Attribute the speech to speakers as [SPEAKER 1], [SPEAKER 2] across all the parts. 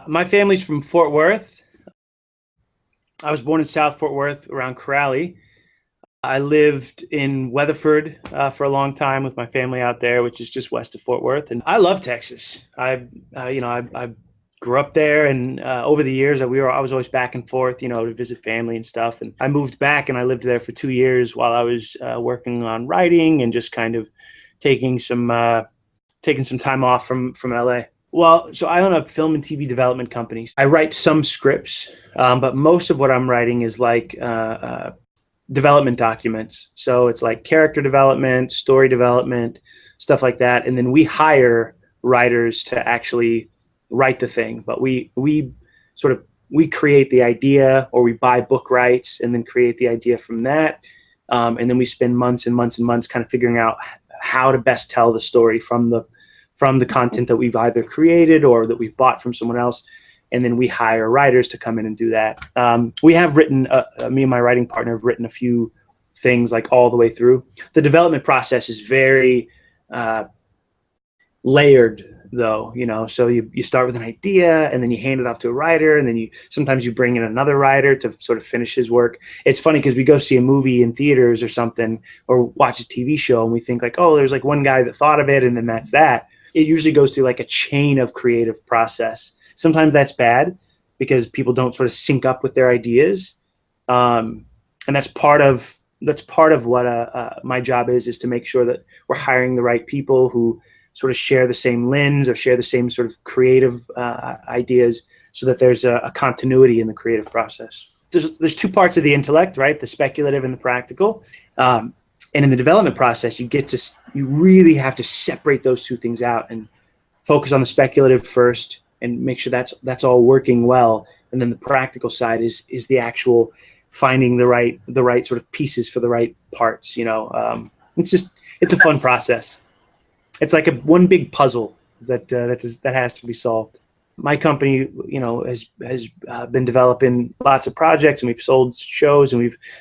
[SPEAKER 1] My family's from Fort Worth. I was born in South Fort Worth around Crowley. I lived in Weatherford for a long time with my family out there, which is just west of Fort Worth. And I love Texas. I grew up there, and over the years, I was always back and forth, to visit family and stuff. And I moved back, and I lived there for 2 years while I was working on writing and just kind of taking some taking some time off from LA. Well, so I own a film and TV development company. I write some scripts, but most of what I'm writing is like development documents. So it's like character development, story development, stuff like that. And then we hire writers to actually write the thing. But we create the idea, or we buy book rights and then create the idea from that. And then we spend months and months and months kind of figuring out how to best tell the story from the content that we've either created or that we've bought from someone else. And then we hire writers to come in and do that. We have written, me and my writing partner have written a few things like all the way through. The development process is very layered though, so you start with an idea and then you hand it off to a writer, and then sometimes you bring in another writer to sort of finish his work. It's funny because we go see a movie in theaters or something, or watch a TV show, and we think like, oh, there's like one guy that thought of it and then that's that. It usually goes through like a chain of creative process. Sometimes that's bad because people don't sort of sync up with their ideas. And that's part of what my job is to make sure that we're hiring the right people who sort of share the same lens or share the same sort of creative ideas, so that there's a continuity in the creative process. There's two parts of the intellect, right? The speculative and the practical. And in the development process, you really have to separate those two things out and focus on the speculative first and make sure that's all working well. And then the practical side is the actual finding the right sort of pieces for the right parts. It's a fun process. It's like one big puzzle that has to be solved. My company, has been developing lots of projects, and we've sold shows,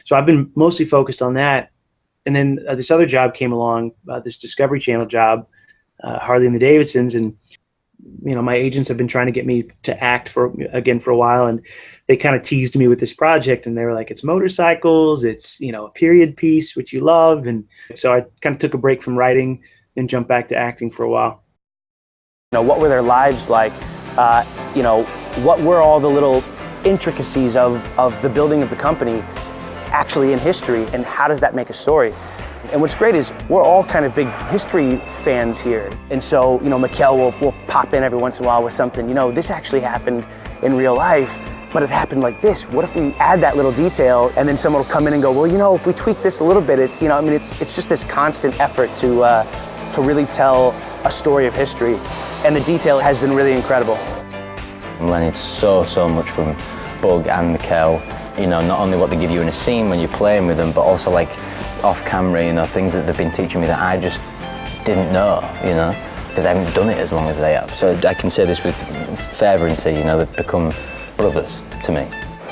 [SPEAKER 1] so I've been mostly focused on that. And then this other job came along, this Discovery Channel job, Harley and the Davidsons, and my agents have been trying to get me to act for a while, and they kind of teased me with this project, and they were like, it's motorcycles, it's a period piece which you love, and so I kind of took a break from writing and jumped back to acting for a while.
[SPEAKER 2] What were their lives like? What were all the little intricacies of the building of the company actually in history, and how does that make a story? And what's great is we're all kind of big history fans here. And so, Mikkel will pop in every once in a while with something, this actually happened in real life, but it happened like this. What if we add that little detail? And then someone will come in and go, well, if we tweak this a little bit, it's just this constant effort to really tell a story of history. And the detail has been really incredible.
[SPEAKER 3] I'm learning so much from Bug and Mikkel. Not only what they give you in a scene when you're playing with them, but also like off camera, things that they've been teaching me that I just didn't know, because I haven't done it as long as they have. So I can say this with fervency, they've become brothers to me.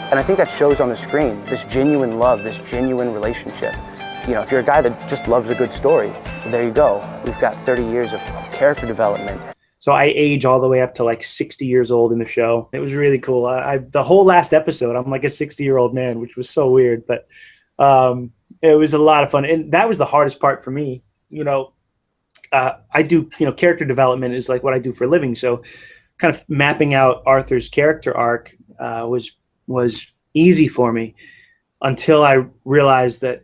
[SPEAKER 2] And I think that shows on the screen, this genuine love, this genuine relationship. If you're a guy that just loves a good story, there you go. We've got 30 years of character development.
[SPEAKER 1] So I age all the way up to like 60 years old in the show. It was really cool. The whole last episode, I'm like a 60-year-old man, which was so weird, but it was a lot of fun. And that was the hardest part for me. I do, character development is like what I do for a living. So kind of mapping out Arthur's character arc was easy for me until I realized that,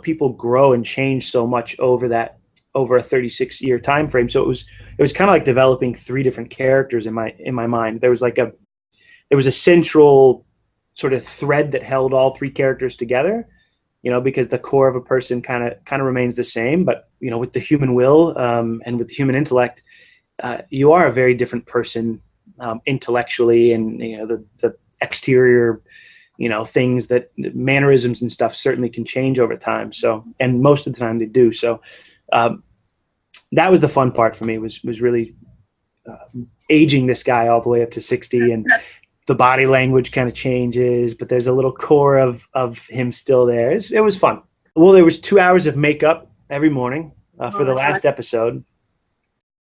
[SPEAKER 1] people grow and change so much over a 36-year time frame. So it was kind of like developing three different characters in my mind. There was a central sort of thread that held all three characters together, because the core of a person kind of remains the same, but with the human will and with the human intellect, you are a very different person intellectually, and the exterior things, that mannerisms and stuff certainly can change over time. So, and most of the time they do. So that was the fun part for me, was really aging this guy all the way up to 60, and the body language kind of changes, but there's a little core of him still there. It was fun. Well, there was 2 hours of makeup every morning for the last episode.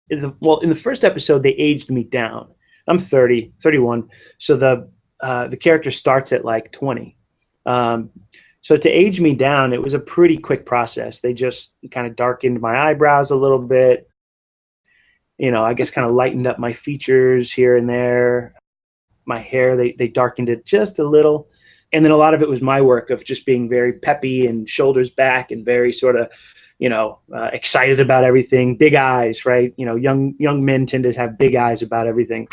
[SPEAKER 1] In the first episode, they aged me down. I'm 30, 31. So the character starts at like 20. So to age me down, it was a pretty quick process. They just kind of darkened my eyebrows a little bit, I guess kind of lightened up my features here and there. My hair, they darkened it just a little. And then a lot of it was my work of just being very peppy and shoulders back and very sort of, excited about everything. Big eyes, right? Young men tend to have big eyes about everything.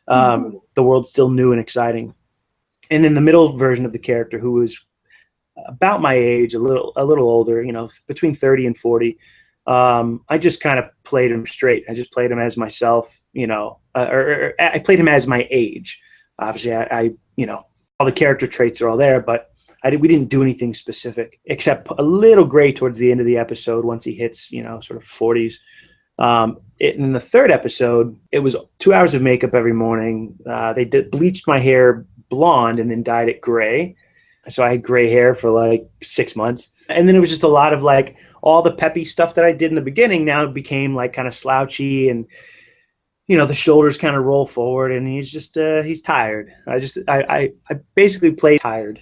[SPEAKER 1] The world's still new and exciting. And then the middle version of the character, who was about my age, a little older, between 30 and 40. I just kind of played him straight. I just played him as myself, or I played him as my age. Obviously, I all the character traits are all there, but we didn't do anything specific except a little gray towards the end of the episode once he hits, sort of 40s. In the third episode, it was 2 hours of makeup every morning. They bleached my hair blonde and then dyed it gray. So I had gray hair for like 6 months. And then it was just a lot of like all the peppy stuff that I did in the beginning now became like kind of slouchy, and the shoulders kind of roll forward, and he's just he's tired. I basically play tired,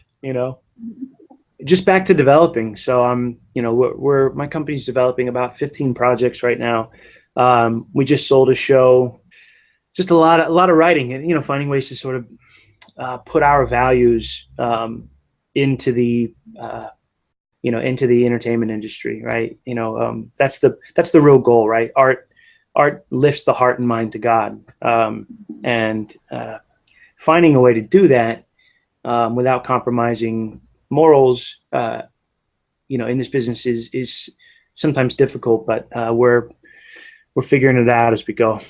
[SPEAKER 1] just back to developing. So my company's developing about 15 projects right now. We just sold a show, just a lot of writing and, finding ways to sort of put our values into the into the entertainment industry, right? That's the real goal, right? Art lifts the heart and mind to God, and finding a way to do that without compromising morals, in this business is sometimes difficult, but we're figuring it out as we go.